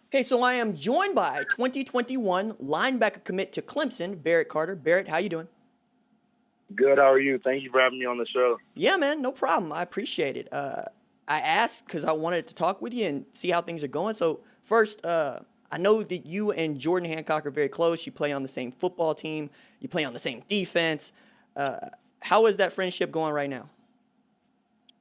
Okay, so I am joined by 2021 linebacker commit to Clemson, Barrett Carter. Barrett, how you doing? Good. How are you? Thank you for having me on the show. Yeah, man, no problem. I appreciate it. I asked because I wanted to talk with you and see how things are going. So first, I know that you and Jordan Hancock are very close. You play on the same football team. You play on the same defense. How is that friendship going right now?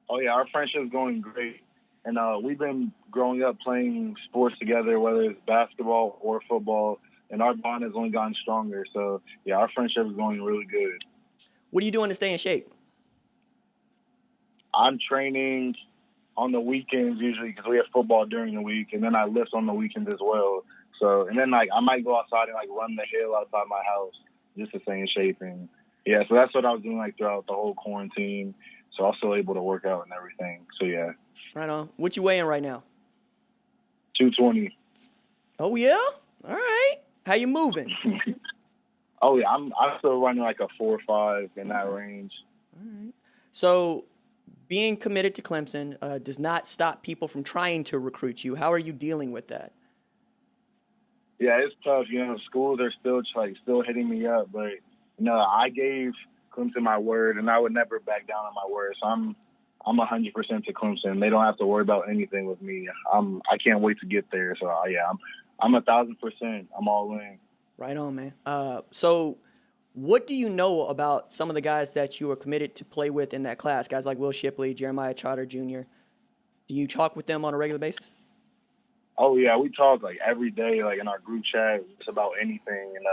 Oh yeah, our friendship's going great, and we've been growing up playing sports together, whether it's basketball or football, and our bond has only gotten stronger. So yeah, our friendship is going really good. What are you doing to stay in shape? I'm training on the weekends usually because we have football during the week, and then I lift on the weekends as well. So and then like I might go outside and like run the hill outside my house just to stay in shape. And yeah, so that's what I was doing like throughout the whole quarantine. So I was still able to work out and everything. So yeah, Right on. What you weighing right now? 220. Oh yeah. All right. How you moving? Oh yeah, I'm still running like a 4.5 in that Okay. range. All right. So being committed to Clemson does not stop people from trying to recruit you. How are you dealing with that? Yeah, it's tough. You know, schools are still hitting me up, but I gave Clemson my word, and I would never back down on my word. So I'm 100% to Clemson. They don't have to worry about anything with me. I can't wait to get there. So yeah, I'm 1,000%. I'm all in. Right on, man. So what do you know about some of the guys that you are committed to play with in that class? Guys like Will Shipley, Jeremiah Trotter Jr. Do you talk with them on a regular basis? Oh yeah, we talk like every day, like in our group chat, just about anything, and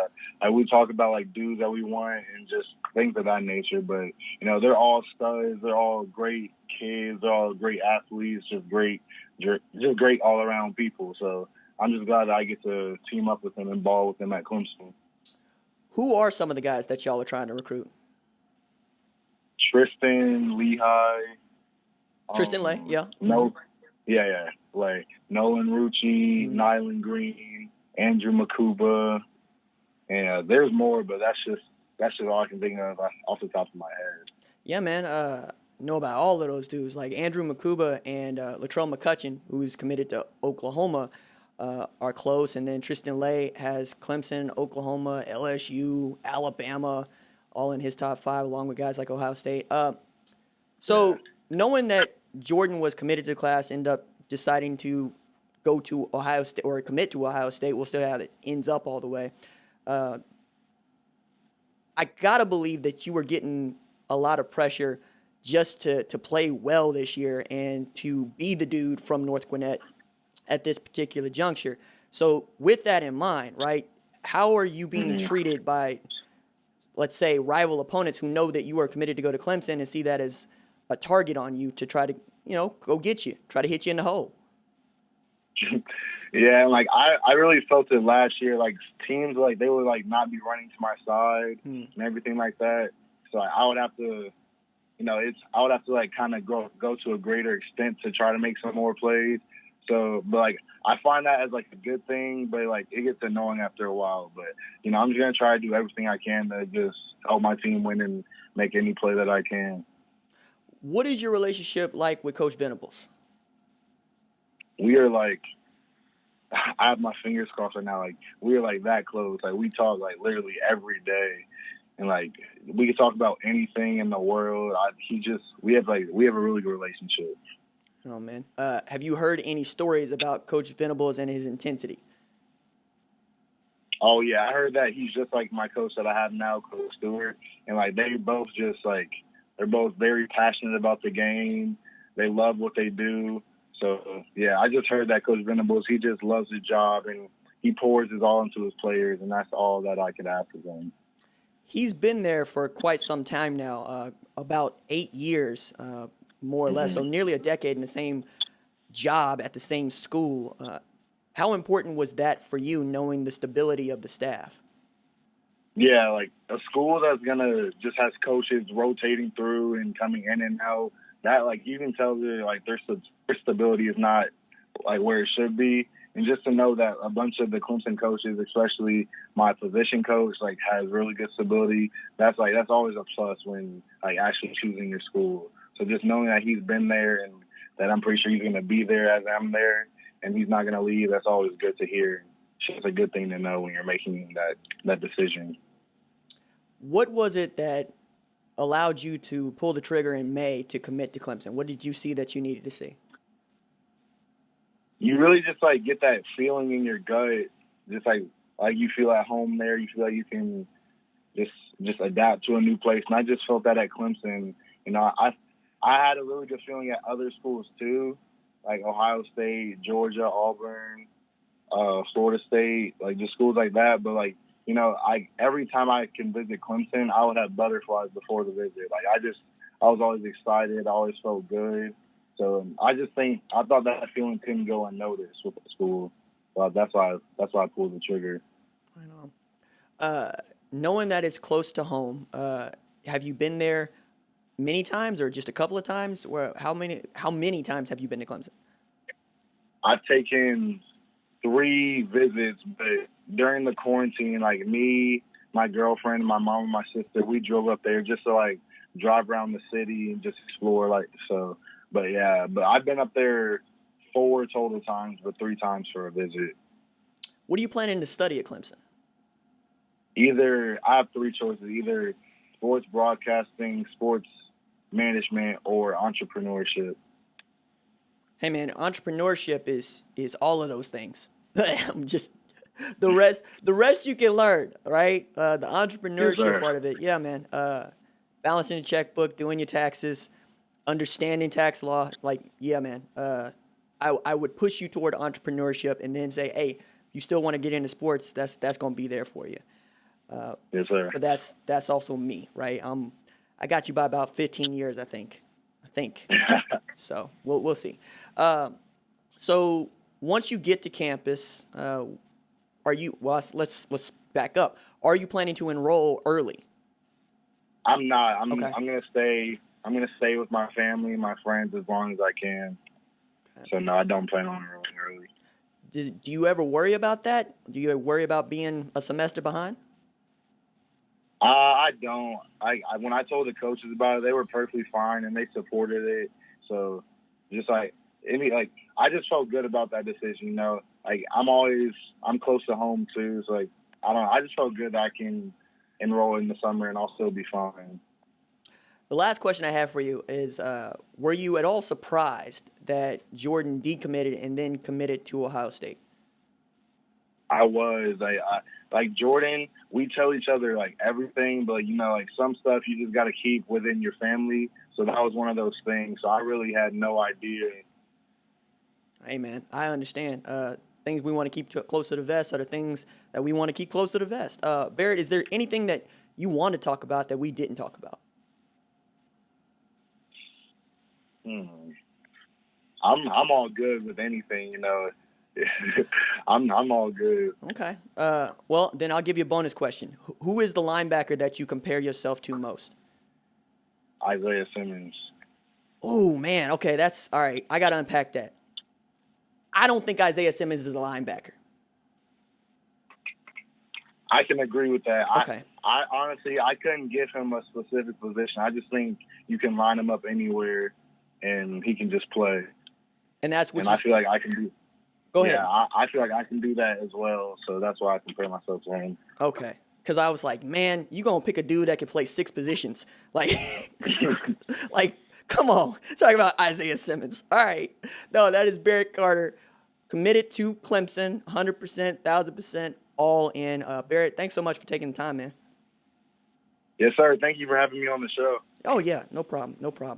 like we talk about like dudes that we want and just things of that nature. But they're all studs, they're all great kids, they're all great athletes, just great all around people. So I'm just glad that I get to team up with them and ball with them at Clemson. Who are some of the guys that y'all are trying to recruit? Tristan, Lehigh, Tristan Lay, yeah. no, yeah, like Nolan Rucci, Mm. Nyland Green, Andrew Makuba. And there's more, but that's just all I can think of off the top of my head. Yeah, man. Know about all of those dudes like Andrew Makuba and Latrell McCutcheon, who's committed to Oklahoma, are close. And then Tristan Lay has Clemson, Oklahoma, LSU, Alabama, all in his top five, along with guys like Ohio State. Yeah. So knowing that Jordan was committed to the class, ended up deciding to go to Ohio State or commit to Ohio State, we'll still have it ends up all the way. Uh, I gotta believe that you were getting a lot of pressure just to play well this year and to be the dude from North Gwinnett at this particular juncture. So with that in mind, right, how are you being hmm treated by, let's say, rival opponents who know that you are committed to go to Clemson and see that as a target on you to try to, go get you, try to hit you in the hole? Yeah, and like I really felt it last year. Like teams like they would like not be running to my side Hmm. and everything like that. So I would have to, I would have to like kind of go to a greater extent to try to make some more plays. So, but like I find that as like a good thing, but like it gets annoying after a while. But I'm just gonna try to do everything I can to just help my team win and make any play that I can. What is your relationship like with Coach Venables? We are like I have my fingers crossed right now. Like we are like that close. Like we talk like literally every day, and like we can talk about anything in the world. We have a really good relationship. Oh man, have you heard any stories about Coach Venables and his intensity? Oh yeah, I heard that he's just like my coach that I have now, Coach Stewart, and like they're both very passionate about the game. They love what they do. So yeah, I just heard that Coach Venables, he just loves his job and he pours his all into his players, and that's all that I could ask of him. He's been there for quite some time now, about 8 years, more or less, so hmm nearly a decade in the same job at the same school. How important was that for you, knowing the stability of the staff? Yeah, like a school that's gonna just has coaches rotating through and coming in and out. That like you can tell that like their stability is not like where it should be. And just to know that a bunch of the Clemson coaches, especially my position coach, like has really good stability. That's always a plus when like actually choosing your school. So just knowing that he's been there and that I'm pretty sure he's gonna be there as I'm there, and he's not going to leave, that's always good to hear. It's a good thing to know when you're making that decision. What was it that allowed you to pull the trigger in May to commit to Clemson? What did you see that you needed to see? You really just like get that feeling in your gut, just like you feel at home there. You feel like you can just adapt to a new place. And I just felt that at Clemson. You know, I had a really good feeling at other schools too, like Ohio State, Georgia, Auburn, Florida State, like just schools like that. But like, you know, every time I can visit Clemson, I would have butterflies before the visit. Like I was always excited. I always felt good. So I thought that feeling couldn't go unnoticed with the school. So that's why I pulled the trigger. I know. Knowing that it's close to home, have you been there many times or just a couple of times? Or how many times have you been to Clemson? I've taken 3 visits, but during the quarantine, like me, my girlfriend, my mom, and my sister, we drove up there just to like drive around the city and just explore. Like so. But yeah, I've been up there 4 total times, but 3 times for a visit. What are you planning to study at Clemson? I have 3 choices: either sports broadcasting, sports management, or entrepreneurship. Hey man, entrepreneurship is all of those things. I'm just the rest you can learn, right? The entrepreneurship part of it, yeah, man. Balancing the checkbook, doing your taxes, understanding tax law, like, yeah, man. I would push you toward entrepreneurship and then say, hey, you still want to get into sports, that's going to be there for you. Yes, sir. But that's also me, right? I got you by about 15 years, I think. So we'll see. So once you get to campus, let's back up. Are you planning to enroll early? I'm not. I'm Okay. gonna stay. I'm gonna stay with my family, my friends, as long as I can. Okay. So no, I don't plan on enrolling early. Do you ever worry about that? Do you worry about being a semester behind? I don't. When I told the coaches about it, they were perfectly fine and they supported it. So just I just felt good about that decision. You know, like I'm close to home too. So like I just felt good that I can enroll in the summer and I'll still be fine. The last question I have for you is, were you at all surprised that Jordan decommitted and then committed to Ohio State? I was. Like Jordan, we tell each other like everything, but you know, like some stuff you just got to keep within your family. So that was one of those things. So I really had no idea. Hey man, I understand. Things we want to keep close to the vest are the things that we want to keep close to the vest. Barrett, is there anything that you want to talk about that we didn't talk about? I'm all good with anything, you know. I'm all good. Okay. Well, then I'll give you a bonus question. Who is the linebacker that you compare yourself to most? Isaiah Simmons. Oh, man. Okay, that's all right. I got to unpack that. I don't think Isaiah Simmons is a linebacker. I can agree with that. Okay. I honestly, I couldn't give him a specific position. I just think you can line him up anywhere and he can just play. And that's what and I feel like I can do. Go ahead. Yeah, I feel like I can do that as well. So that's why I compare myself to him. Okay. Because I was like, man, you going to pick a dude that can play 6 positions. Like, like, come on. Talking about Isaiah Simmons. All right. No, that is Barrett Carter, committed to Clemson, 100%, 1,000%, all in. Barrett, thanks so much for taking the time, man. Yes, sir. Thank you for having me on the show. Oh, yeah. No problem. No problem.